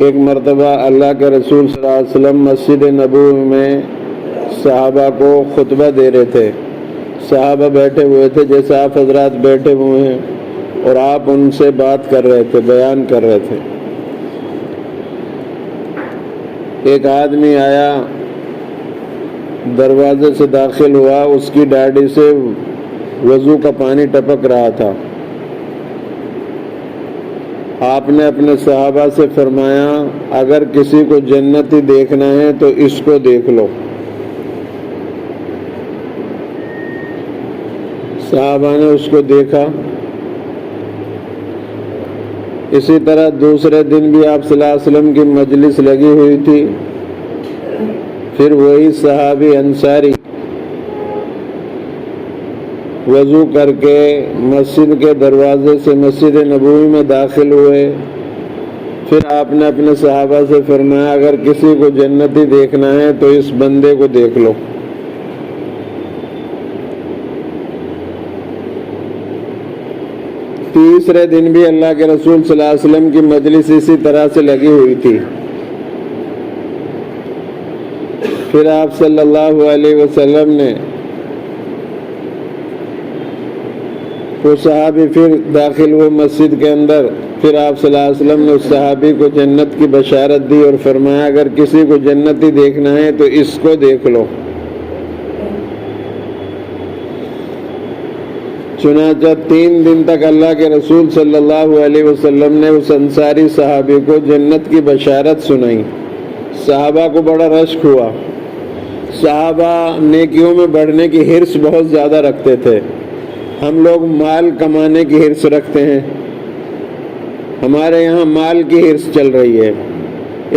ایک مرتبہ اللہ کے رسول صلی اللہ علیہ وسلم مسجد نبوی میں صحابہ کو خطبہ دے رہے تھے. صحابہ بیٹھے ہوئے تھے جیسے آپ حضرات بیٹھے ہوئے ہیں، اور آپ ان سے بات کر رہے تھے، بیان کر رہے تھے. ایک آدمی آیا، دروازے سے داخل ہوا، اس کی داڑھی سے وضو کا پانی ٹپک رہا تھا. آپ نے اپنے صحابہ سے فرمایا اگر کسی کو جنتی دیکھنا ہے تو اس کو دیکھ لو. صحابہ نے اس کو دیکھا. اسی طرح دوسرے دن بھی آپ صلی اللہ علیہ وسلم کی مجلس لگی ہوئی تھی. پھر وہی صحابی انصاری وضو کر کے مسجد کے دروازے سے مسجد نبوی میں داخل ہوئے. پھر آپ نے اپنے صحابہ سے فرمایا اگر کسی کو جنتی دیکھنا ہے تو اس بندے کو دیکھ لو. تیسرے دن بھی اللہ کے رسول صلی اللہ علیہ وسلم کی مجلس اسی طرح سے لگی ہوئی تھی. پھر آپ صلی اللہ علیہ وسلم نے وہ صحابی پھر داخل ہوئے مسجد کے اندر. پھر آپ صلی اللہ علیہ وسلم نے اس صحابی کو جنت کی بشارت دی اور فرمایا اگر کسی کو جنتی دیکھنا ہے تو اس کو دیکھ لو. چنانچہ 3 دن تک اللہ کے رسول صلی اللہ علیہ وسلم نے اس انصاری صحابی کو جنت کی بشارت سنائی. صحابہ کو بڑا رشک ہوا. صحابہ نیکیوں میں بڑھنے کی حرص بہت زیادہ رکھتے تھے. ہم لوگ مال کمانے کی حرص رکھتے ہیں. ہمارے یہاں مال کی حرص چل رہی ہے.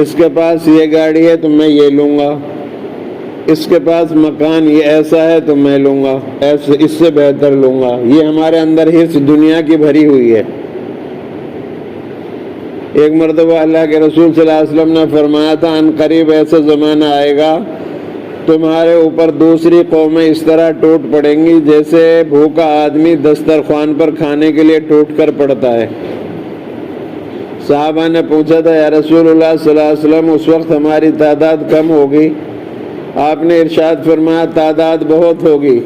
اس کے پاس یہ گاڑی ہے تو میں یہ لوں گا، اس کے پاس مکان یہ ایسا ہے تو میں لوں گا، اس سے بہتر لوں گا. یہ ہمارے اندر حرص دنیا کی بھری ہوئی ہے. ایک مرتبہ اللہ کے رسول صلی اللہ علیہ وسلم نے فرمایا تھا ان قریب ایسا زمانہ آئے گا تمہارے اوپر دوسری قومیں اس طرح ٹوٹ پڑیں گی جیسے بھوکا آدمی دسترخوان پر کھانے کے لیے ٹوٹ کر پڑتا ہے. صحابہ نے پوچھا تھا یا رسول اللہ صلی اللہ علیہ وسلم اس وقت ہماری تعداد کم ہوگی؟ آپ نے ارشاد فرمایا تعداد بہت ہوگی،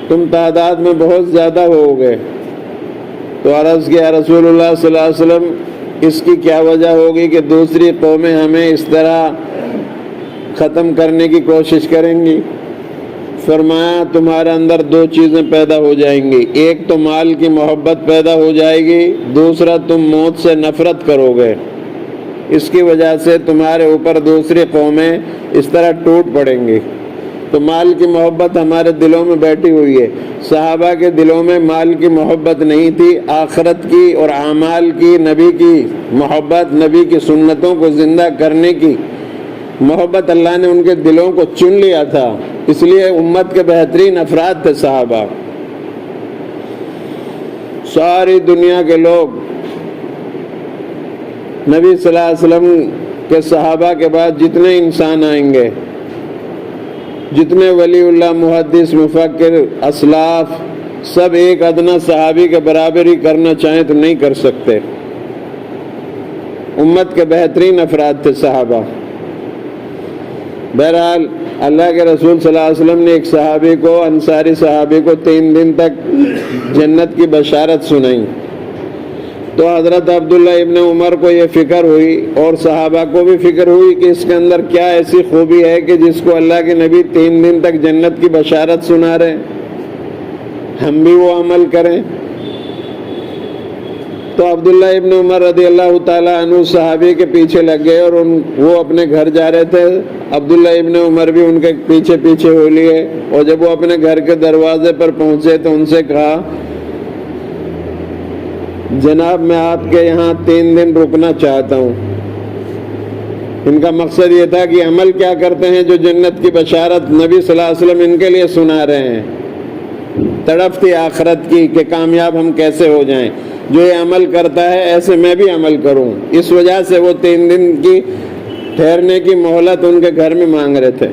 تم تعداد میں بہت زیادہ ہوگے. تو عرض کیا رسول اللہ صلی اللہ علیہ وسلم اس کی کیا وجہ ہوگی کہ دوسری قومیں ہمیں اس طرح ختم کرنے کی کوشش کریں گی؟ فرمایا تمہارے اندر 2 چیزیں پیدا ہو جائیں گی. ایک تو مال کی محبت پیدا ہو جائے گی، دوسرا تم موت سے نفرت کرو گے. اس کی وجہ سے تمہارے اوپر دوسری قومیں اس طرح ٹوٹ پڑیں گی. تو مال کی محبت ہمارے دلوں میں بیٹھی ہوئی ہے. صحابہ کے دلوں میں مال کی محبت نہیں تھی، آخرت کی اور اعمال کی، نبی کی محبت، نبی کی سنتوں کو زندہ کرنے کی محبت اللہ نے ان کے دلوں کو چن لیا تھا. اس لیے امت کے بہترین افراد تھے صحابہ. ساری دنیا کے لوگ نبی صلی اللہ علیہ وسلم کے صحابہ کے بعد جتنے انسان آئیں گے، جتنے ولی اللہ، محدث، مفکر، اسلاف، سب ایک ادنا صحابی کے برابر ہی کرنا چاہیں تو نہیں کر سکتے. امت کے بہترین افراد تھے صحابہ. بہرحال اللہ کے رسول صلی اللہ علیہ وسلم نے ایک صحابی کو، انصاری صحابی کو 3 دن تک جنت کی بشارت سنائی. تو حضرت عبداللہ ابن عمر کو یہ فکر ہوئی اور صحابہ کو بھی فکر ہوئی کہ اس کے اندر کیا ایسی خوبی ہے کہ جس کو اللہ کے نبی 3 دن تک جنت کی بشارت سنا رہے ہیں، ہم بھی وہ عمل کریں. تو عبداللہ ابن عمر رضی اللہ تعالیٰ عنہ صحابی کے پیچھے لگ گئے اور وہ اپنے گھر جا رہے تھے. عبداللہ ابن عمر بھی ان کے پیچھے پیچھے ہو لیے، اور جب وہ اپنے گھر کے دروازے پر پہنچے تو ان سے کہا جناب میں آپ کے یہاں 3 دن رکنا چاہتا ہوں. ان کا مقصد یہ تھا کہ عمل کیا کرتے ہیں جو جنت کی بشارت نبی صلی اللہ علیہ وسلم ان کے لیے سنا رہے ہیں. تڑپ تھی آخرت کی کہ کامیاب ہم کیسے ہو جائیں، جو یہ عمل کرتا ہے ایسے میں بھی عمل کروں. اس وجہ سے وہ 3 دن کی ٹھہرنے کی مہلت ان کے گھر میں مانگ رہے تھے.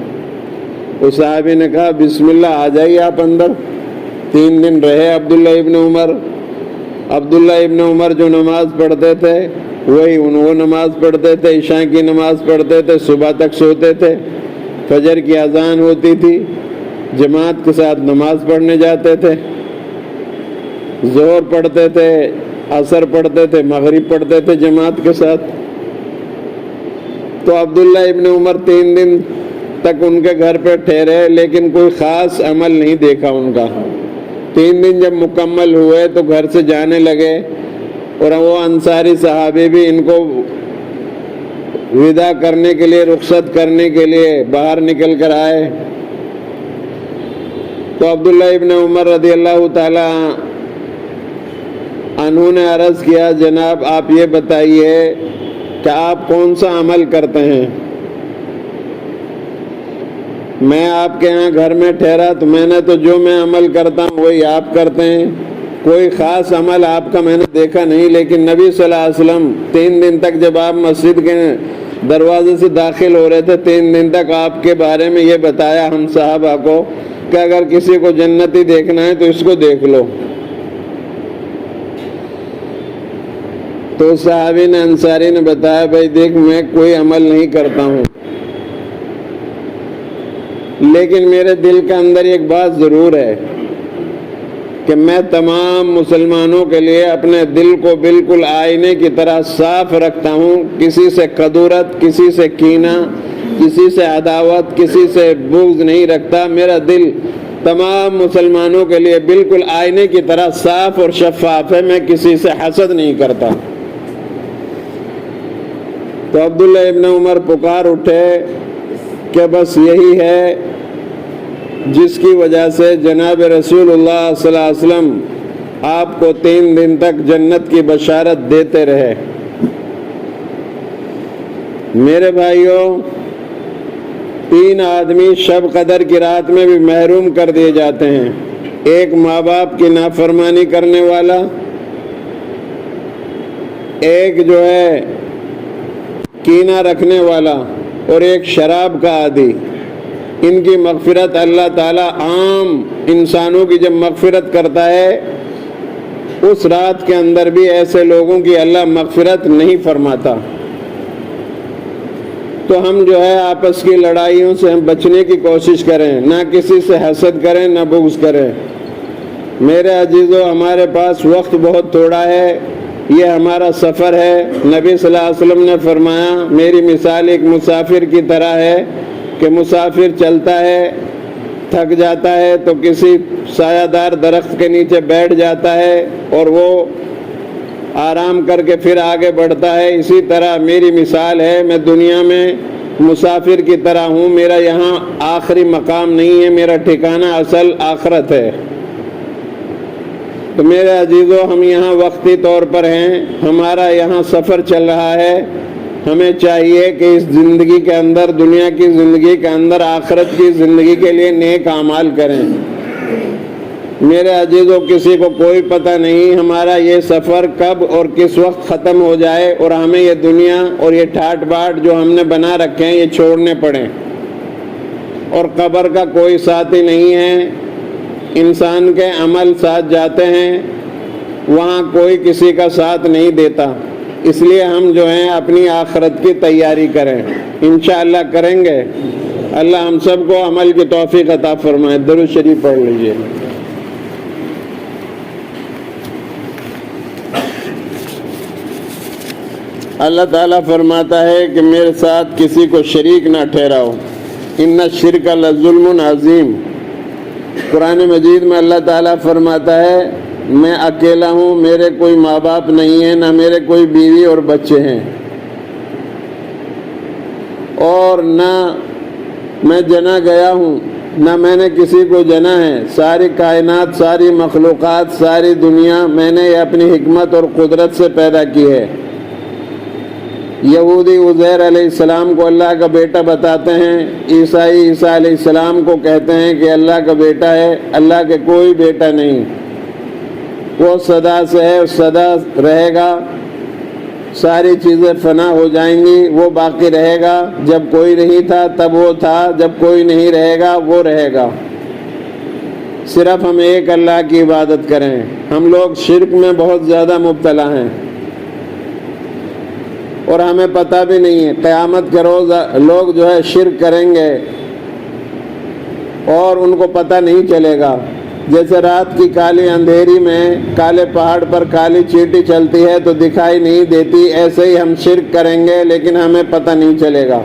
اس صحابی نے کہا بسم اللہ آ جائیے آپ اندر. 3 دن رہے عبداللہ ابن عمر. عبداللہ ابن عمر جو نماز پڑھتے تھے وہی وہ نماز پڑھتے تھے، عشاء کی نماز پڑھتے تھے، صبح تک سوتے تھے، فجر کی اذان ہوتی تھی، جماعت کے ساتھ نماز پڑھنے جاتے تھے، ظہر پڑھتے تھے، عصر پڑھتے تھے، مغرب پڑھتے تھے جماعت کے ساتھ۔ تو عبداللہ ابن عمر 3 دن تک ان کے گھر پہ ٹھہرے، لیکن کوئی خاص عمل نہیں دیکھا ان کا۔ 3 دن جب مکمل ہوئے تو گھر سے جانے لگے، اور وہ انصاری صحابی بھی ان کو وداع کرنے کے لیے، رخصت کرنے کے لیے باہر نکل کر آئے۔ تو عبداللہ ابن عمر رضی اللہ تعالی عنہ نے عرض کیا، جناب آپ یہ بتائیے کہ آپ کون سا عمل کرتے ہیں؟ میں آپ کے یہاں گھر میں ٹھہرا تو میں نے تو جو میں عمل کرتا ہوں وہی آپ کرتے ہیں، کوئی خاص عمل آپ کا میں نے دیکھا نہیں۔ لیکن نبی صلی اللہ علیہ وسلم 3 دن تک جب آپ مسجد کے دروازے سے داخل ہو رہے تھے، 3 دن تک آپ کے بارے میں یہ بتایا ہم صحابہ کو کہ اگر کسی کو جنتی دیکھنا ہے تو اس کو دیکھ لو۔ تو صحابی نے، انصاری نے بتایا، بھائی دیکھ میں کوئی عمل نہیں کرتا ہوں، لیکن میرے دل کے اندر ایک بات ضرور ہے کہ میں تمام مسلمانوں کے لیے اپنے دل کو بالکل آئینے کی طرح صاف رکھتا ہوں، کسی سے کدورت، کسی سے کینہ، کسی سے عداوت، کسی سے بغض نہیں رکھتا۔ میرا دل تمام مسلمانوں کے لیے بالکل آئینے کی طرح صاف اور شفاف ہے، میں کسی سے حسد نہیں کرتا۔ تو عبداللہ ابن عمر پکار اٹھے کہ بس یہی ہے جس کی وجہ سے جناب رسول اللہ صلی اللہ علیہ وسلم آپ کو 3 دن تک جنت کی بشارت دیتے رہے۔ میرے بھائیوں، 3 آدمی شب قدر کی رات میں بھی محروم کر دیے جاتے ہیں۔ ایک ماں باپ کی نافرمانی کرنے والا، ایک جو ہے کینہ رکھنے والا، اور ایک شراب کا عادی۔ ان کی مغفرت اللہ تعالیٰ عام انسانوں کی جب مغفرت کرتا ہے، اس رات کے اندر بھی ایسے لوگوں کی اللہ مغفرت نہیں فرماتا۔ تو ہم جو ہے آپس کی لڑائیوں سے ہم بچنے کی کوشش کریں، نہ کسی سے حسد کریں، نہ بغض کریں۔ میرے عزیزو، ہمارے پاس وقت بہت تھوڑا ہے، یہ ہمارا سفر ہے۔ نبی صلی اللہ علیہ وسلم نے فرمایا، میری مثال ایک مسافر کی طرح ہے کہ مسافر چلتا ہے، تھک جاتا ہے تو کسی سایہ دار درخت کے نیچے بیٹھ جاتا ہے اور وہ آرام کر کے پھر آگے بڑھتا ہے۔ اسی طرح میری مثال ہے، میں دنیا میں مسافر کی طرح ہوں، میرا یہاں آخری مقام نہیں ہے، میرا ٹھکانہ اصل آخرت ہے۔ تو میرے عزیزو، ہم یہاں وقتی طور پر ہیں، ہمارا یہاں سفر چل رہا ہے۔ ہمیں چاہیے کہ اس زندگی کے اندر، دنیا کی زندگی کے اندر، آخرت کی زندگی کے لیے نیک اعمال کریں۔ میرے عزیزو، کسی کو کوئی پتہ نہیں ہمارا یہ سفر کب اور کس وقت ختم ہو جائے، اور ہمیں یہ دنیا اور یہ ٹھاٹ باٹ جو ہم نے بنا رکھے ہیں یہ چھوڑنے پڑیں۔ اور قبر کا کوئی ساتھی نہیں ہے، انسان کے عمل ساتھ جاتے ہیں، وہاں کوئی کسی کا ساتھ نہیں دیتا۔ اس لیے ہم جو ہیں اپنی آخرت کی تیاری کریں، انشاءاللہ کریں گے۔ اللہ ہم سب کو عمل کی توفیق عطا فرمائے۔ درود شریف پڑھ لیجئے۔ اللہ تعالیٰ فرماتا ہے کہ میرے ساتھ کسی کو شریک نہ ٹھہراؤ، ان الشرک لظلم عظیم۔ قرآن مجید میں اللہ تعالیٰ فرماتا ہے، میں اکیلا ہوں، میرے کوئی ماں باپ نہیں ہیں، نہ میرے کوئی بیوی اور بچے ہیں، اور نہ میں جنا گیا ہوں، نہ میں نے کسی کو جنا ہے۔ ساری کائنات، ساری مخلوقات، ساری دنیا میں نے اپنی حکمت اور قدرت سے پیدا کی ہے۔ یہودی عزیر علیہ السلام کو اللہ کا بیٹا بتاتے ہیں، عیسائی عیسیٰ علیہ السلام کو کہتے ہیں کہ اللہ کا بیٹا ہے۔ اللہ کے کوئی بیٹا نہیں، وہ سدا سے ہے، سدا رہے گا۔ ساری چیزیں فنا ہو جائیں گی، وہ باقی رہے گا۔ جب کوئی نہیں تھا تب وہ تھا، جب کوئی نہیں رہے گا وہ رہے گا۔ صرف ہم ایک اللہ کی عبادت کریں۔ ہم لوگ شرک میں بہت زیادہ مبتلا ہیں۔ اور ہمیں پتہ بھی نہیں ہے. قیامت کے روز لوگ جو ہے شرک کریں گے اور ان کو پتہ نہیں چلے گا. جیسے رات کی کالی اندھیری میں کالے پہاڑ پر کالی چیٹی چلتی ہے تو دکھائی نہیں دیتی، ایسے ہی ہم شرک کریں گے لیکن ہمیں پتہ نہیں چلے گا.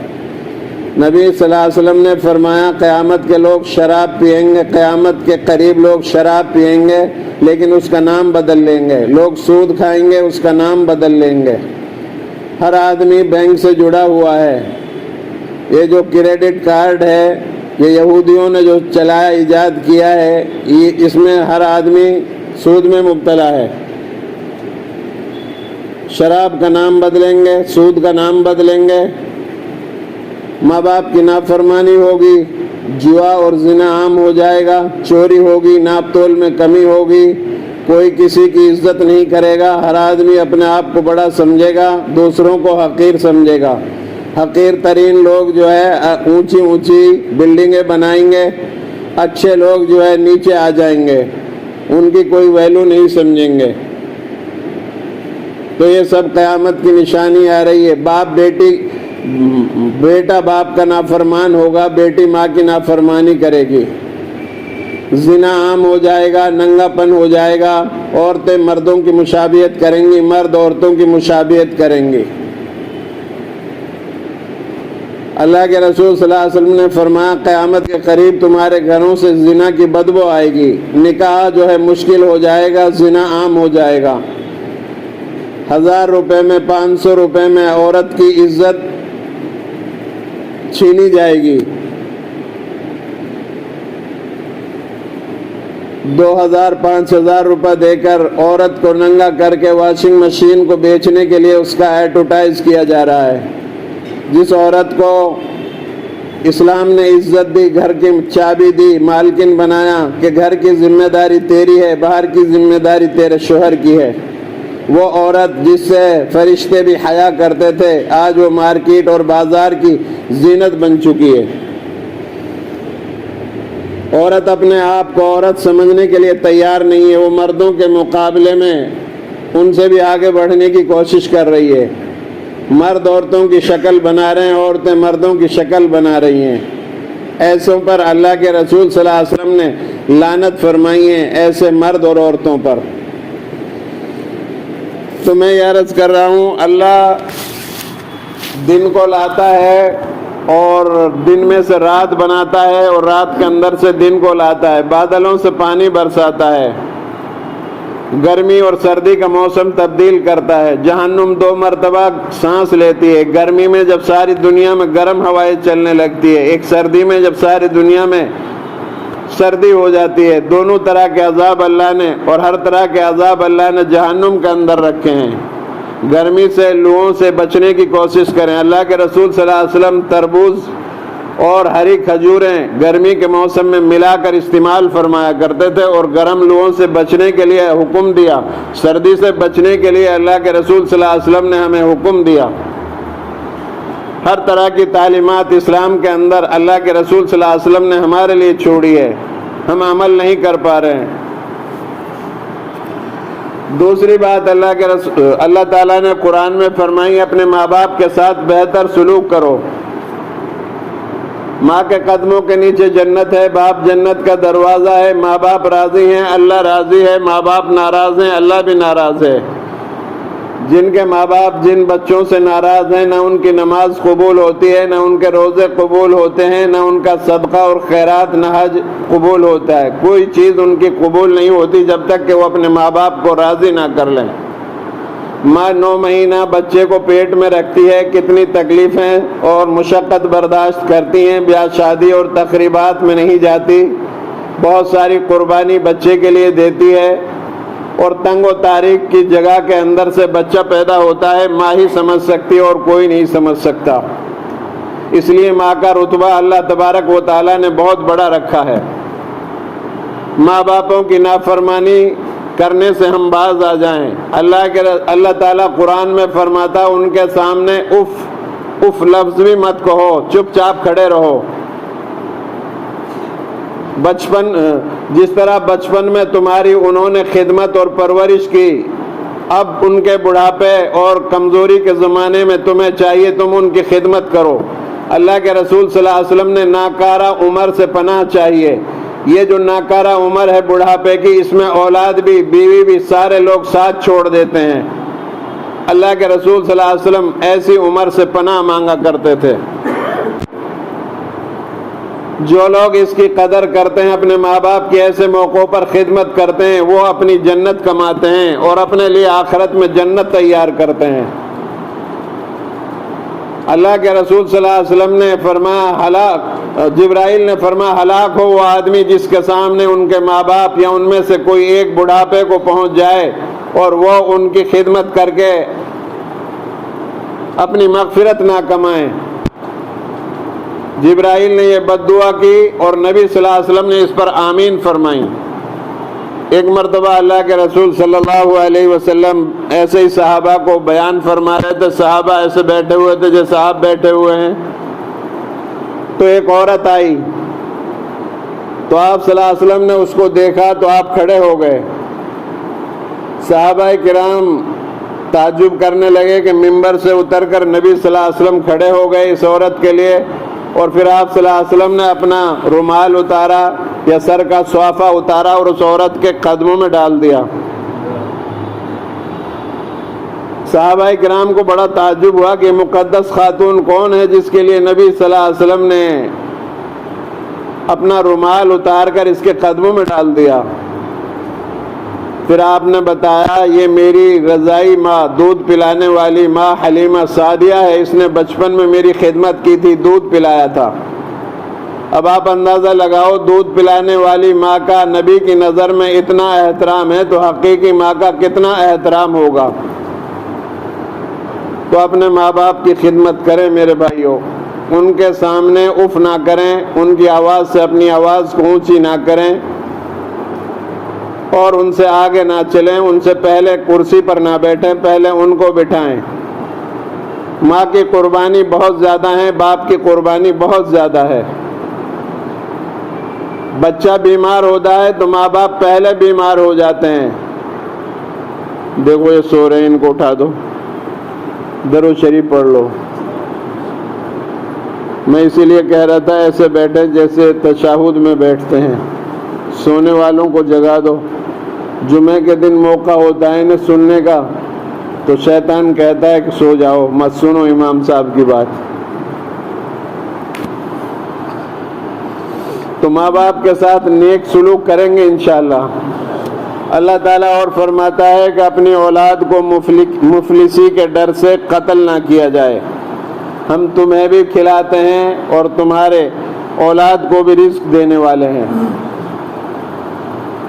نبی صلی اللہ علیہ وسلم نے فرمایا قیامت کے لوگ شراب پئیں گے، قیامت کے قریب لوگ شراب پئیں گے لیکن اس کا نام بدل لیں گے. لوگ سود کھائیں گے، اس کا نام بدل لیں گے. ہر آدمی بینک سے جڑا ہوا ہے. یہ جو کریڈٹ کارڈ ہے یہ یہودیوں نے جو چلایا، ایجاد کیا ہے، اس میں ہر آدمی سود میں مبتلا ہے. شراب کا نام بدلیں گے، سود کا نام بدلیں گے، ماں باپ کی نافرمانی ہوگی، جوا اور زنا عام ہو جائے گا، چوری ہوگی، ناپ تول میں کمی ہوگی، کوئی کسی کی عزت نہیں کرے گا. ہر آدمی اپنے آپ کو بڑا سمجھے گا، دوسروں کو حقیر سمجھے گا. حقیر ترین لوگ جو ہے اونچی اونچی بلڈنگیں بنائیں گے، اچھے لوگ جو ہے نیچے آ جائیں گے، ان کی کوئی ویلیو نہیں سمجھیں گے. تو یہ سب قیامت کی نشانی آ رہی ہے. بیٹا باپ کا نافرمان ہوگا، بیٹی ماں کی نافرمانی کرے گی، زنا عام ہو جائے گا، ننگا پن ہو جائے گا، عورتیں مردوں کی مشابہت کریں گی، مرد عورتوں کی مشابہت کریں گی. اللہ کے رسول صلی اللہ علیہ وسلم نے فرمایا قیامت کے قریب تمہارے گھروں سے زنا کی بدبو آئے گی، نکاح جو ہے مشکل ہو جائے گا، زنا عام ہو جائے گا. 1000 روپے میں 500 روپے میں عورت کی عزت چھینی جائے گی. 2000 5000 روپے دے کر عورت کو ننگا کر کے واشنگ مشین کو بیچنے کے لیے اس کا ایڈورٹائز کیا جا رہا ہے. جس عورت کو اسلام نے عزت دی، گھر کی چابی دی، مالکن بنایا کہ گھر کی ذمہ داری تیری ہے، باہر کی ذمہ داری تیرے شوہر کی ہے، وہ عورت جس سے فرشتے بھی حیا کرتے تھے، آج وہ مارکیٹ اور بازار کی زینت بن چکی ہے. عورت اپنے آپ کو عورت سمجھنے کے لیے تیار نہیں ہے، وہ مردوں کے مقابلے میں ان سے بھی آگے بڑھنے کی کوشش کر رہی ہے. مرد عورتوں کی شکل بنا رہے ہیں، عورتیں مردوں کی شکل بنا رہی ہیں. ایسوں پر اللہ کے رسول صلی اللہ علیہ وسلم نے لعنت فرمائی ہے، ایسے مرد اور عورتوں پر. تو میں یہ عرض کر رہا ہوں، اللہ دن کو لاتا ہے اور دن میں سے رات بناتا ہے اور رات کے اندر سے دن کو لاتا ہے، بادلوں سے پانی برساتا ہے، گرمی اور سردی کا موسم تبدیل کرتا ہے. جہنم 2 مرتبہ سانس لیتی ہے، گرمی میں جب ساری دنیا میں گرم ہوائیں چلنے لگتی ہے، ایک سردی میں جب ساری دنیا میں سردی ہو جاتی ہے. دونوں طرح کے عذاب اللہ نے اور ہر طرح کے عذاب اللہ نے جہنم کے اندر رکھے ہیں. گرمی سے لوؤں سے بچنے کی کوشش کریں. اللہ کے رسول صلی اللہ علیہ وسلم تربوز اور ہری کھجوریں گرمی کے موسم میں ملا کر استعمال فرمایا کرتے تھے اور گرم لوؤں سے بچنے کے لیے حکم دیا. سردی سے بچنے کے لیے اللہ کے رسول صلی اللہ علیہ وسلم نے ہمیں حکم دیا. ہر طرح کی تعلیمات اسلام کے اندر اللہ کے رسول صلی اللہ علیہ وسلم نے ہمارے لیے چھوڑی ہے، ہم عمل نہیں کر پا رہے ہیں. دوسری بات اللہ تعالیٰ نے قرآن میں فرمائی، اپنے ماں باپ کے ساتھ بہتر سلوک کرو. ماں کے قدموں کے نیچے جنت ہے، باپ جنت کا دروازہ ہے. ماں باپ راضی ہیں، اللہ راضی ہے. ماں باپ ناراض ہیں، اللہ بھی ناراض ہے. جن کے ماں باپ جن بچوں سے ناراض ہیں، نہ ان کی نماز قبول ہوتی ہے، نہ ان کے روزے قبول ہوتے ہیں، نہ ان کا صدقہ اور خیرات نہ حج قبول ہوتا ہے. کوئی چیز ان کی قبول نہیں ہوتی جب تک کہ وہ اپنے ماں باپ کو راضی نہ کر لیں. ماں 9 مہینہ بچے کو پیٹ میں رکھتی ہے، کتنی تکلیفیں اور مشقت برداشت کرتی ہیں، بیاہ شادی اور تقریبات میں نہیں جاتی، بہت ساری قربانی بچے کے لیے دیتی ہے، اور تنگ و تاریک کی جگہ کے اندر سے بچہ پیدا ہوتا ہے. ماں ہی سمجھ سکتی اور کوئی نہیں سمجھ سکتا. اس لیے ماں کا رتبہ اللہ تبارک و تعالیٰ نے بہت بڑا رکھا ہے. ماں باپوں کی نافرمانی کرنے سے ہم باز آ جائیں. اللہ تعالیٰ قرآن میں فرماتا ان کے سامنے اف لفظ بھی مت کہو، چپ چاپ کھڑے رہو. جس طرح بچپن میں تمہاری انہوں نے خدمت اور پرورش کی، اب ان کے بڑھاپے اور کمزوری کے زمانے میں تمہیں چاہیے تم ان کی خدمت کرو۔ اللہ کے رسول صلی اللہ علیہ وسلم نے ناکارہ عمر سے پناہ چاہیے۔ یہ جو ناکارہ عمر ہے بڑھاپے کی، اس میں اولاد بھی، بیوی بھی، سارے لوگ ساتھ چھوڑ دیتے ہیں۔ اللہ کے رسول صلی اللہ علیہ وسلم ایسی عمر سے پناہ مانگا کرتے تھے۔ جو لوگ اس کی قدر کرتے ہیں، اپنے ماں باپ کی ایسے موقعوں پر خدمت کرتے ہیں، وہ اپنی جنت کماتے ہیں اور اپنے لیے آخرت میں جنت تیار کرتے ہیں۔ اللہ کے رسول صلی اللہ علیہ وسلم نے فرمایا، جبرائیل نے فرمایا، ہلاک ہو وہ آدمی جس کے سامنے ان کے ماں باپ یا ان میں سے کوئی ایک بڑھاپے کو پہنچ جائے اور وہ ان کی خدمت کر کے اپنی مغفرت نہ کمائیں۔ جبرائیل نے یہ بد دعا کی اور نبی صلی اللہ علیہ وسلم نے اس پر آمین فرمائی۔ ایک مرتبہ اللہ کے رسول صلی اللہ علیہ وسلم ایسے ہی صحابہ کو بیان فرما رہے تھے، صحابہ ایسے بیٹھے ہوئے تھے جیسے آپ بیٹھے ہوئے ہیں، تو ایک عورت آئی تو آپ صلی اللہ علیہ وسلم نے اس کو دیکھا تو آپ کھڑے ہو گئے۔ صحابہ کرام تعجب کرنے لگے کہ ممبر سے اتر کر نبی صلی اللہ علیہ وسلم کھڑے ہو گئے اس عورت کے لیے، اور پھر آپ صلی اللہ علیہ وسلم نے اپنا رومال اتارا یا سر کا صوفہ اتارا اور اس عورت کے قدموں میں ڈال دیا۔ صحابہ کرام کو بڑا تعجب ہوا کہ مقدس خاتون کون ہے جس کے لیے نبی صلی اللہ علیہ وسلم نے اپنا رومال اتار کر اس کے قدموں میں ڈال دیا۔ پھر آپ نے بتایا یہ میری رضائی ماں، دودھ پلانے والی ماں حلیمہ سعدیہ ہے، اس نے بچپن میں میری خدمت کی تھی، دودھ پلایا تھا۔ اب آپ اندازہ لگاؤ دودھ پلانے والی ماں کا نبی کی نظر میں اتنا احترام ہے تو حقیقی ماں کا کتنا احترام ہوگا۔ تو اپنے ماں باپ کی خدمت کریں میرے بھائیوں، ان کے سامنے اف نہ کریں، ان کی آواز سے اپنی آواز کو اونچی نہ کریں اور ان سے آگے نہ چلیں، ان سے پہلے کرسی پر نہ بیٹھیں، پہلے ان کو بٹھائیں۔ ماں کی قربانی بہت زیادہ ہے، باپ کی قربانی بہت زیادہ ہے۔ بچہ بیمار ہوتا ہے تو ماں باپ پہلے بیمار ہو جاتے ہیں۔ دیکھو یہ سو رہے ہیں، ان کو اٹھا دو، درود شریف پڑھ لو۔ میں اسی لیے کہہ رہا تھا ایسے بیٹھے جیسے تشہد میں بیٹھتے ہیں، سونے والوں کو جگا دو۔ جمعے کے دن موقع ہوتا ہے انہیں سننے کا تو شیطان کہتا ہے کہ سو جاؤ، مت سنو امام صاحب کی بات۔ تو ماں باپ کے ساتھ نیک سلوک کریں گے انشاءاللہ۔ اللہ تعالیٰ اور فرماتا ہے کہ اپنی اولاد کو مفلسی کے ڈر سے قتل نہ کیا جائے۔ ہم تمہیں بھی کھلاتے ہیں اور تمہارے اولاد کو بھی رزق دینے والے ہیں۔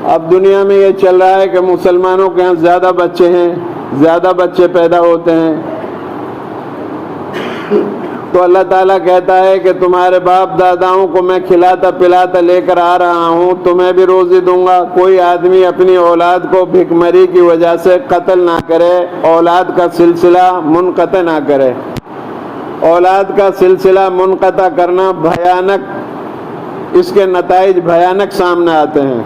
اب دنیا میں یہ چل رہا ہے کہ مسلمانوں کے ہاں زیادہ بچے ہیں، زیادہ بچے پیدا ہوتے ہیں، تو اللہ تعالیٰ کہتا ہے کہ تمہارے باپ داداؤں کو میں کھلاتا پلاتا لے کر آ رہا ہوں، تمہیں بھی روزی دوں گا۔ کوئی آدمی اپنی اولاد کو بھک مری کی وجہ سے قتل نہ کرے، اولاد کا سلسلہ منقطع نہ کرے۔ اولاد کا سلسلہ منقطع کرنا بھیانک، اس کے نتائج بھیانک سامنے آتے ہیں۔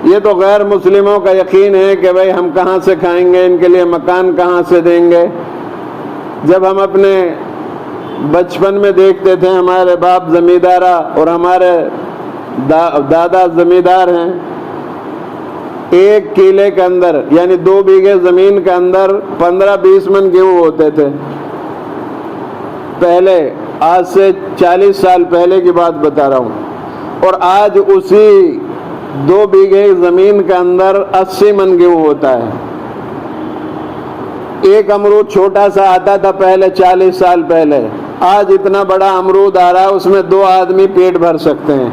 یہ تو غیر مسلموں کا یقین ہے کہ بھئی ہم کہاں سے کھائیں گے، ان کے لیے مکان کہاں سے دیں گے۔ جب ہم اپنے بچپن میں دیکھتے تھے ہمارے باپ زمیندارہ اور ہمارے دادا زمیندار ہیں، ایک کیلے کے اندر یعنی 2 بیگھے زمین کے اندر 15-20 من گیہوں ہوتے تھے۔ پہلے، آج سے 40 سال پہلے کی بات بتا رہا ہوں، اور آج اسی 2 بیگھے زمین کے اندر 80 من گیہوں ہوتا ہے۔ ایک امرود چھوٹا سا آتا تھا پہلے 40 سال پہلے، آج اتنا بڑا امرود آ رہا ہے، اس میں 2 آدمی پیٹ بھر سکتے ہیں۔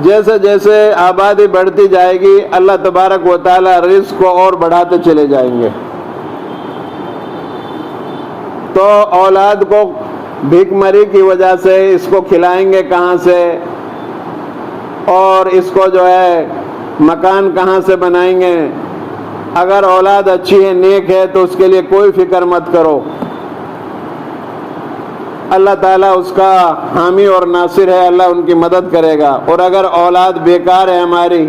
جیسے جیسے آبادی بڑھتی جائے گی اللہ تبارک و تعالی رزق کو اور بڑھاتے چلے جائیں گے۔ تو اولاد کو بھیک مری کی وجہ سے اس کو کھلائیں گے کہاں سے، اور اس کو جو ہے مکان کہاں سے بنائیں گے۔ اگر اولاد اچھی ہے، نیک ہے، تو اس کے لیے کوئی فکر مت کرو، اللہ تعالیٰ اس کا حامی اور ناصر ہے، اللہ ان کی مدد کرے گا۔ اور اگر اولاد بیکار ہے،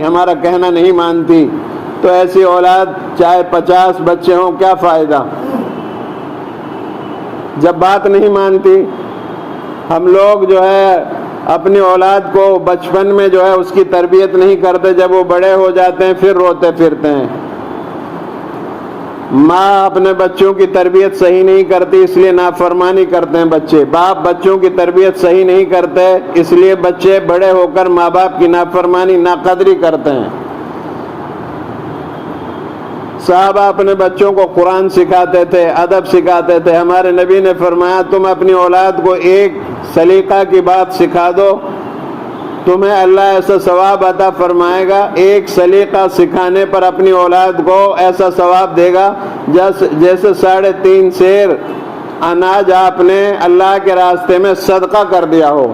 ہمارا کہنا نہیں مانتی، تو ایسی اولاد چاہے 50 بچے ہوں کیا فائدہ جب بات نہیں مانتی. ہم لوگ جو ہے اپنی اولاد کو بچپن میں جو ہے اس کی تربیت نہیں کرتے، جب وہ بڑے ہو جاتے ہیں پھر روتے پھرتے ہیں. ماں اپنے بچوں کی تربیت صحیح نہیں کرتی اس لیے نافرمانی کرتے ہیں بچے. باپ بچوں کی تربیت صحیح نہیں کرتے اس لیے بچے بڑے ہو کر ماں باپ کی نافرمانی ناقدری کرتے ہیں. صحابہ اپنے بچوں کو قرآن سکھاتے تھے، ادب سکھاتے تھے. ہمارے نبی نے فرمایا تم اپنی اولاد کو ایک سلیقہ کی بات سکھا دو، تمہیں اللہ ایسا ثواب عطا فرمائے گا. ایک سلیقہ سکھانے پر اپنی اولاد کو ایسا ثواب دے گا جیسے 3.5 سیر اناج آپ نے اللہ کے راستے میں صدقہ کر دیا ہو.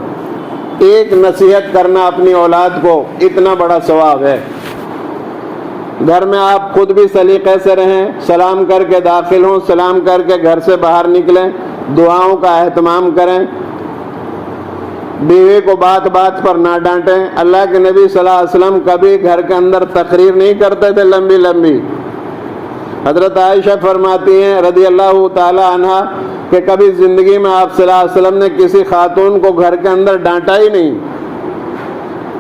ایک نصیحت کرنا اپنی اولاد کو اتنا بڑا ثواب ہے. گھر میں آپ خود بھی سلیقے سے رہیں، سلام کر کے داخل ہوں، سلام کر کے گھر سے باہر نکلیں، دعاؤں کا اہتمام کریں. بیوی کو بات بات پر نہ ڈانٹیں. اللہ کے نبی صلی اللہ علیہ وسلم کبھی گھر کے اندر تقریر نہیں کرتے تھے لمبی لمبی. حضرت عائشہ فرماتی ہیں رضی اللہ تعالی عنہا کہ کبھی زندگی میں آپ صلی اللہ علیہ وسلم نے کسی خاتون کو گھر کے اندر ڈانٹا ہی نہیں.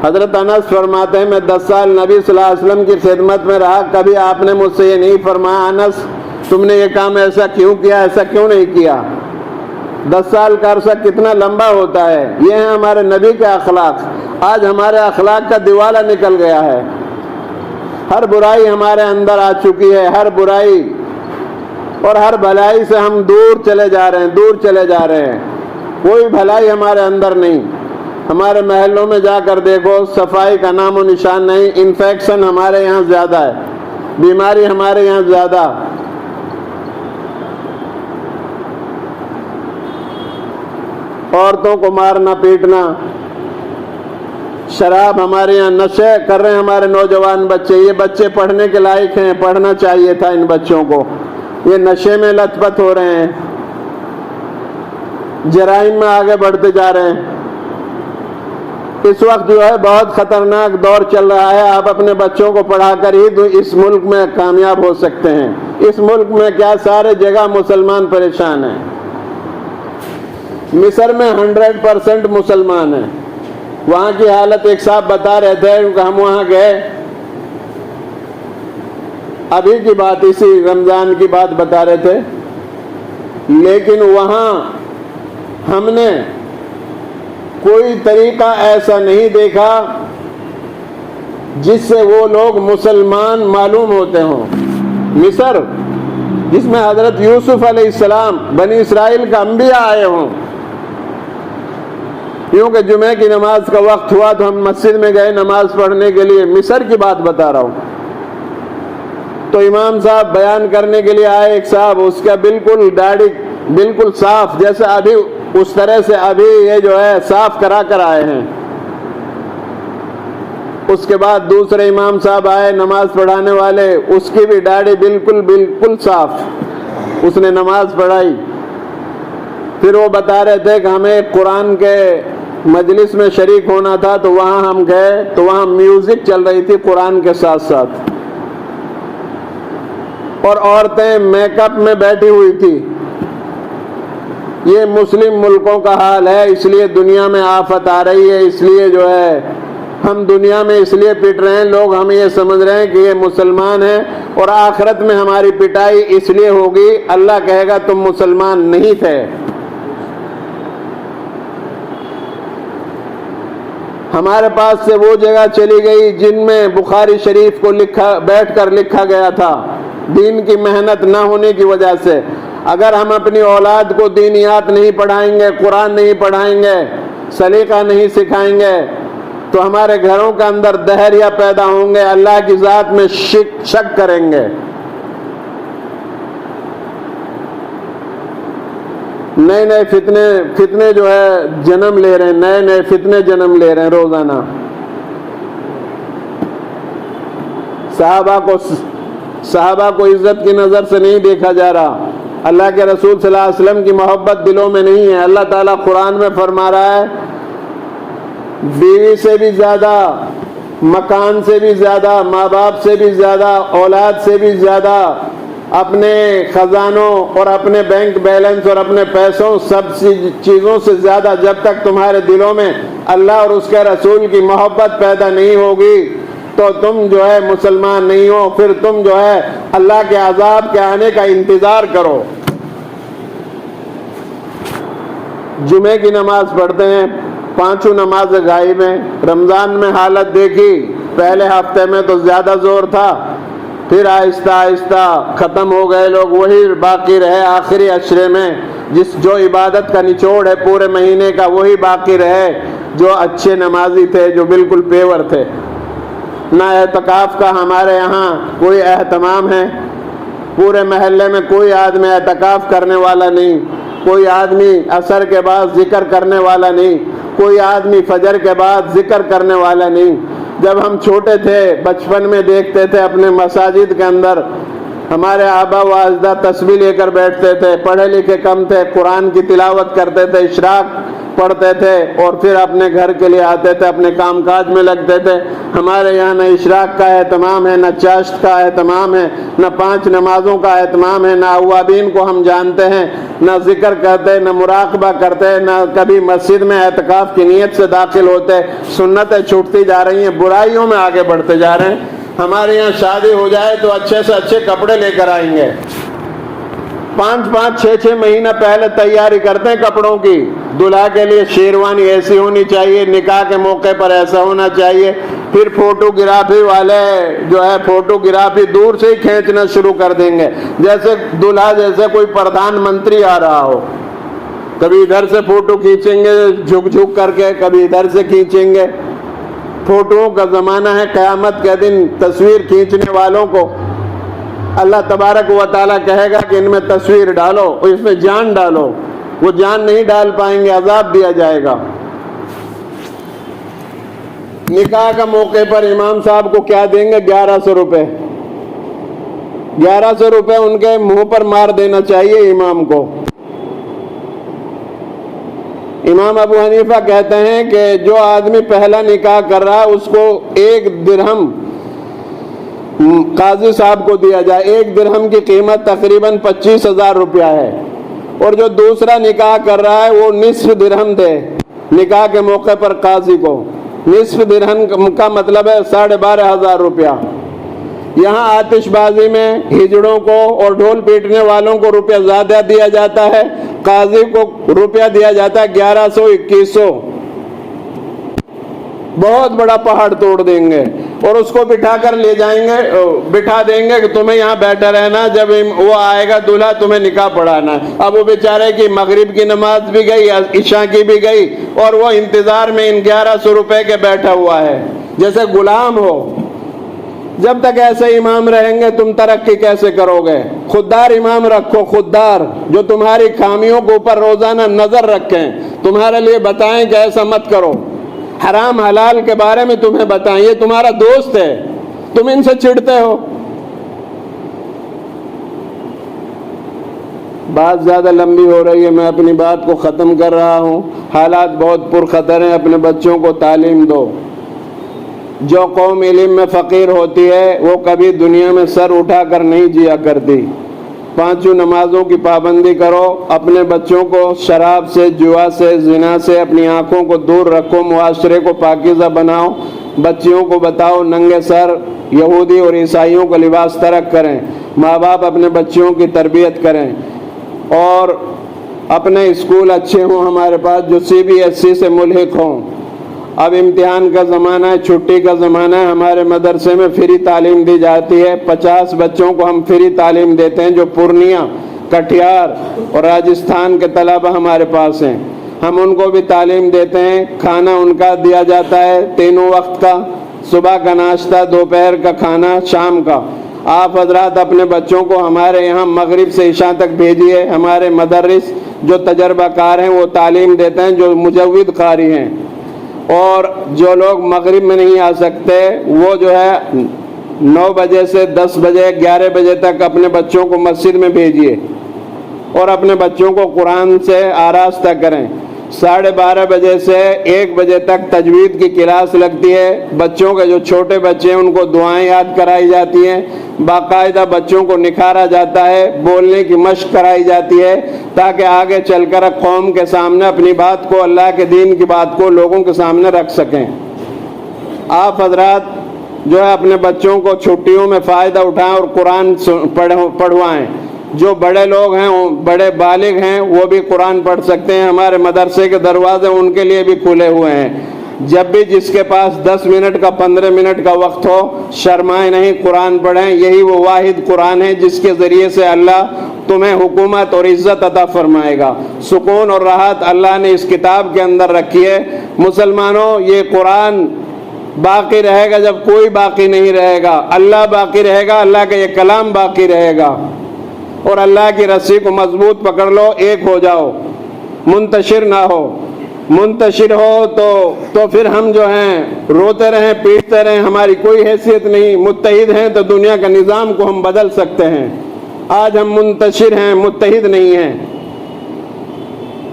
حضرت انس فرماتے ہیں میں 10 سال نبی صلی اللہ علیہ وسلم کی خدمت میں رہا، کبھی آپ نے مجھ سے یہ نہیں فرمایا انس تم نے یہ کام ایسا کیوں کیا، ایسا کیوں نہیں کیا. 10 سال کا عرصہ کتنا لمبا ہوتا ہے. یہ ہیں ہمارے نبی کے اخلاق. آج ہمارے اخلاق کا دیوالا نکل گیا ہے. ہر برائی ہمارے اندر آ چکی ہے، ہر برائی اور ہر بھلائی سے ہم دور چلے جا رہے ہیں، دور چلے جا رہے ہیں. کوئی بھلائی ہمارے اندر نہیں. ہمارے محلوں میں جا کر دیکھو صفائی کا نام و نشان نہیں. انفیکشن ہمارے یہاں زیادہ ہے، بیماری ہمارے یہاں زیادہ. عورتوں کو مارنا پیٹنا، شراب ہمارے یہاں، نشے کر رہے ہیں ہمارے نوجوان بچے. یہ بچے پڑھنے کے لائق ہیں، پڑھنا چاہیے تھا ان بچوں کو. یہ نشے میں لت پت ہو رہے ہیں، جرائم میں آگے بڑھتے جا رہے ہیں. اس وقت جو ہے بہت خطرناک دور چل رہا ہے. آپ اپنے بچوں کو پڑھا کر ہی اس ملک میں کامیاب ہو سکتے ہیں. اس ملک میں کیا سارے جگہ مسلمان پریشان ہیں. مصر میں 100% مسلمان ہیں. وہاں کی حالت ایک صاحب بتا رہے تھے کہ ہم وہاں گئے، ابھی کی بات، اسی رمضان کی بات بتا رہے تھے، لیکن وہاں ہم نے کوئی طریقہ ایسا نہیں دیکھا جس سے وہ لوگ مسلمان معلوم ہوتے ہوں. مصر جس میں حضرت یوسف علیہ السلام بنی اسرائیل کا انبیاء آئے ہوں. کیونکہ جمعہ کی نماز کا وقت ہوا تو ہم مسجد میں گئے نماز پڑھنے کے لیے. مصر کی بات بتا رہا ہوں. تو امام صاحب بیان کرنے کے لیے آئے. ایک صاحب، اس کا بالکل داڑھی بالکل صاف، جیسے ابھی اس طرح سے ابھی یہ جو ہے صاف کرا کر آئے ہیں. اس کے بعد دوسرے امام صاحب آئے نماز پڑھانے والے، اس کی بھی داڑھی بالکل صاف. اس نے نماز پڑھائی. پھر وہ بتا رہے تھے کہ ہمیں قرآن کے مجلس میں شریک ہونا تھا، تو وہاں ہم گئے تو وہاں میوزک چل رہی تھی قرآن کے ساتھ ساتھ، اور عورتیں میک اپ میں بیٹھی ہوئی تھی. یہ مسلم ملکوں کا حال ہے. اس لیے دنیا میں آفت آ رہی ہے. اس لیے جو ہے ہم دنیا میں اس لیے پٹ رہے ہیں، لوگ ہمیں یہ سمجھ رہے ہیں کہ یہ مسلمان ہیں، اور آخرت میں ہماری پٹائی اس لیے ہوگی، اللہ کہے گا تم مسلمان نہیں تھے. ہمارے پاس سے وہ جگہ چلی گئی جن میں بخاری شریف کو بیٹھ کر لکھا گیا تھا، دین کی محنت نہ ہونے کی وجہ سے. اگر ہم اپنی اولاد کو دینیات نہیں پڑھائیں گے، قرآن نہیں پڑھائیں گے، سلیقہ نہیں سکھائیں گے، تو ہمارے گھروں کے اندر دہریہ پیدا ہوں گے، اللہ کی ذات میں شک کریں گے. نئے نئے فتنے جو ہے جنم لے رہے ہیں، نئے نئے فتنے جنم لے رہے ہیں روزانہ. صحابہ کو عزت کی نظر سے نہیں دیکھا جا رہا. اللہ کے رسول صلی اللہ علیہ وسلم کی محبت دلوں میں نہیں ہے. اللہ تعالیٰ قرآن میں فرما رہا ہے بیوی سے بھی زیادہ مکان سے بھی زیادہ، ماں باپ سے بھی زیادہ، اولاد سے بھی زیادہ، اپنے خزانوں اور اپنے بینک بیلنس اور اپنے پیسوں، سب چیزوں سے زیادہ جب تک تمہارے دلوں میں اللہ اور اس کے رسول کی محبت پیدا نہیں ہوگی تو تم جو ہے مسلمان نہیں ہو. پھر تم جو ہے اللہ کے عذاب کے آنے کا انتظار کرو. جمعے کی نماز پڑھتے ہیں، 5 نماز غائب ہیں. رمضان میں حالت دیکھی، پہلے ہفتے میں تو زیادہ زور تھا، پھر آہستہ آہستہ ختم ہو گئے لوگ، وہی باقی رہے آخری عشرے میں. جو عبادت کا نچوڑ ہے پورے مہینے کا وہی باقی رہے، جو اچھے نمازی تھے، جو بالکل پیور تھے. نہ اعتکاف کا ہمارے یہاں کوئی اہتمام ہے، پورے محلے میں کوئی آدمی اعتکاف کرنے والا نہیں، کوئی آدمی عصر کے بعد ذکر کرنے والا نہیں، کوئی آدمی فجر کے بعد ذکر کرنے والا نہیں. جب ہم چھوٹے تھے بچپن میں دیکھتے تھے اپنے مساجد کے اندر ہمارے آبا و اجداد تسبیح لے کر بیٹھتے تھے، پڑھے لکھے کم تھے، قرآن کی تلاوت کرتے تھے، اشراق پڑھتے تھے اور پھر اپنے گھر کے لیے آتے تھے، اپنے کام کاج میں لگتے تھے. ہمارے یہاں نہ اشراق کا اہتمام ہے، نہ چاشت کا اہتمام ہے، نہ 5 نمازوں کا اہتمام ہے، نہ اوابین کو ہم جانتے ہیں، نہ ذکر کرتے، نہ مراقبہ کرتے، نہ کبھی مسجد میں اعتکاف کی نیت سے داخل ہوتے. سنتیں چھوٹتی جا رہی ہیں، برائیوں میں آگے بڑھتے جا رہے ہیں. ہمارے یہاں شادی ہو جائے تو اچھے سے اچھے کپڑے لے کر آئیں گے، 5 6 مہینہ پہلے تیاری کرتے ہیں کپڑوں کی. دلہا کے لیے شیروانی ایسی ہونی چاہیے، نکاح کے موقع پر ایسا ہونا چاہیے. پھر فوٹوگرافی والے جو ہے فوٹوگرافی دور سے ہی کھینچنا شروع کر دیں گے، جیسے دلہا جیسے کوئی پردھان منتری آ رہا ہو. کبھی ادھر سے فوٹو کھینچیں گے جھک جھک کر کے، کبھی ادھر سے کھینچیں گے. فوٹوؤں کا زمانہ ہے. قیامت کے دن تصویر کھینچنے والوں کو اللہ تبارک و تعالیٰ کہے گا کہ ان میں تصویر ڈالو، اس میں جان ڈالو. وہ جان نہیں ڈال پائیں گے، عذاب دیا جائے گا. نکاح کا موقع پر امام صاحب کو کیا دیں گے؟ 1100 روپے. 1100 روپے ان کے منہ پر مار دینا چاہیے امام کو. امام ابو حنیفہ کہتے ہیں کہ جو آدمی پہلا نکاح کر رہا ہے اس کو 1 درہم قاضی صاحب کو دیا جائے. 1 درہم کی قیمت تقریباً 25,000 روپیہ ہے. اور جو دوسرا نکاح کر رہا ہے وہ نصف درہم دے نکاح کے موقع پر قاضی کو. نصف درہم کا مطلب ہے 12,500 روپیہ. یہاں آتش بازی میں ہجڑوں کو اور ڈھول پیٹنے والوں کو روپیہ زیادہ دیا جاتا ہے، قاضی کو روپیہ دیا جاتا ہے 1100 2100. بہت بڑا پہاڑ توڑ دیں گے اور اس کو بٹھا کر لے جائیں گے، بٹھا دیں گے کہ تمہیں یہاں بیٹھا رہنا، جب وہ آئے گا دولہا تمہیں نکاح پڑھانا ہے. اب وہ بیچارے کی مغرب کی نماز بھی گئی، عشاء کی بھی گئی، اور وہ انتظار میں ان 1100 روپے کے بیٹھا ہوا ہے جیسے غلام ہو. جب تک ایسے امام رہیں گے تم ترقی کیسے کرو گے؟ خوددار امام رکھو، خوددار جو تمہاری خامیوں کے اوپر روزانہ نظر رکھیں، تمہارے لیے بتائیں کہ ایسا مت کرو، حرام حلال کے بارے میں تمہیں بتائیں. یہ تمہارا دوست ہے، تم ان سے چڑھتے ہو. بات زیادہ لمبی ہو رہی ہے، میں اپنی بات کو ختم کر رہا ہوں. حالات بہت پرخطر ہیں. اپنے بچوں کو تعلیم دو. جو قوم علم میں فقیر ہوتی ہے وہ کبھی دنیا میں سر اٹھا کر نہیں جیا کرتی. 5 نمازوں کی پابندی کرو. اپنے بچوں کو شراب سے، جوا سے، زنا سے اپنی آنکھوں کو دور رکھو. معاشرے کو پاکیزہ بناؤ. بچیوں کو بتاؤ ننگے سر یہودی اور عیسائیوں کا لباس ترک کریں. ماں باپ اپنے بچوں کی تربیت کریں اور اپنے اسکول اچھے ہوں ہمارے پاس جو CBSE سے ملحق ہوں. اب امتحان کا زمانہ ہے، چھٹی کا زمانہ ہے. ہمارے مدرسے میں فری تعلیم دی جاتی ہے. 50 بچوں کو ہم فری تعلیم دیتے ہیں جو پورنیہ، کٹیہار اور راجستھان کے طلبہ ہمارے پاس ہیں. ہم ان کو بھی تعلیم دیتے ہیں. کھانا ان کا دیا جاتا ہے 3 وقت کا، صبح کا ناشتہ، دوپہر کا کھانا، شام کا. آپ حضرات اپنے بچوں کو ہمارے یہاں مغرب سے عشاء تک بھیجیے. ہمارے مدرس جو تجربہ کار ہیں وہ تعلیم دیتے ہیں، جو مجود قاری ہیں. اور جو لوگ مغرب میں نہیں آ سکتے وہ جو ہے 9 بجے سے 10 بجے 11 بجے تک اپنے بچوں کو مسجد میں بھیجیے اور اپنے بچوں کو قرآن سے آراستہ کریں. 12:30 بجے سے 1 بجے تک تجوید کی کلاس لگتی ہے. بچوں کے جو چھوٹے بچے ہیں ان کو دعائیں یاد کرائی جاتی ہیں, باقاعدہ بچوں کو نکھارا جاتا ہے, بولنے کی مشق کرائی جاتی ہے تاکہ آگے چل کر قوم کے سامنے اپنی بات کو, اللہ کے دین کی بات کو لوگوں کے سامنے رکھ سکیں. آپ حضرات جو ہے اپنے بچوں کو چھٹیوں میں فائدہ اٹھائیں اور قرآن پڑھوائیں. جو بڑے لوگ ہیں, بڑے بالغ ہیں, وہ بھی قرآن پڑھ سکتے ہیں. ہمارے مدرسے کے دروازے ان کے لیے بھی کھلے ہوئے ہیں. جب بھی جس کے پاس 10 منٹ کا 15 منٹ کا وقت ہو, شرمائیں نہیں, قرآن پڑھیں. یہی وہ واحد قرآن ہے جس کے ذریعے سے اللہ تمہیں حکومت اور عزت عطا فرمائے گا. سکون اور راحت اللہ نے اس کتاب کے اندر رکھی ہے. مسلمانوں, یہ قرآن باقی رہے گا جب کوئی باقی نہیں رہے گا. اللہ باقی رہے گا, اللہ کا یہ کلام باقی رہے گا. اور اللہ کی رسی کو مضبوط پکڑ لو, ایک ہو جاؤ, منتشر نہ ہو. منتشر ہو تو پھر ہم جو ہیں روتے رہیں, پیٹتے رہیں, ہماری کوئی حیثیت نہیں. متحد ہیں تو دنیا کا نظام کو ہم بدل سکتے ہیں. آج ہم منتشر ہیں, متحد نہیں ہیں.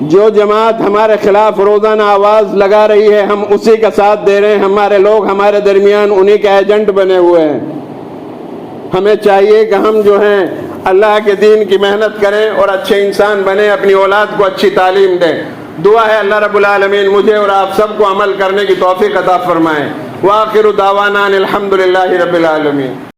جو جماعت ہمارے خلاف روزانہ آواز لگا رہی ہے, ہم اسی کا ساتھ دے رہے ہیں. ہمارے لوگ ہمارے درمیان انہی کے ایجنٹ بنے ہوئے ہیں. ہمیں چاہیے کہ ہم جو ہیں اللہ کے دین کی محنت کریں اور اچھے انسان بنیں, اپنی اولاد کو اچھی تعلیم دیں. دعا ہے اللہ رب العالمین مجھے اور آپ سب کو عمل کرنے کی توفیق عطا فرمائیں. وآخر دعوانا الحمدللہ رب العالمین.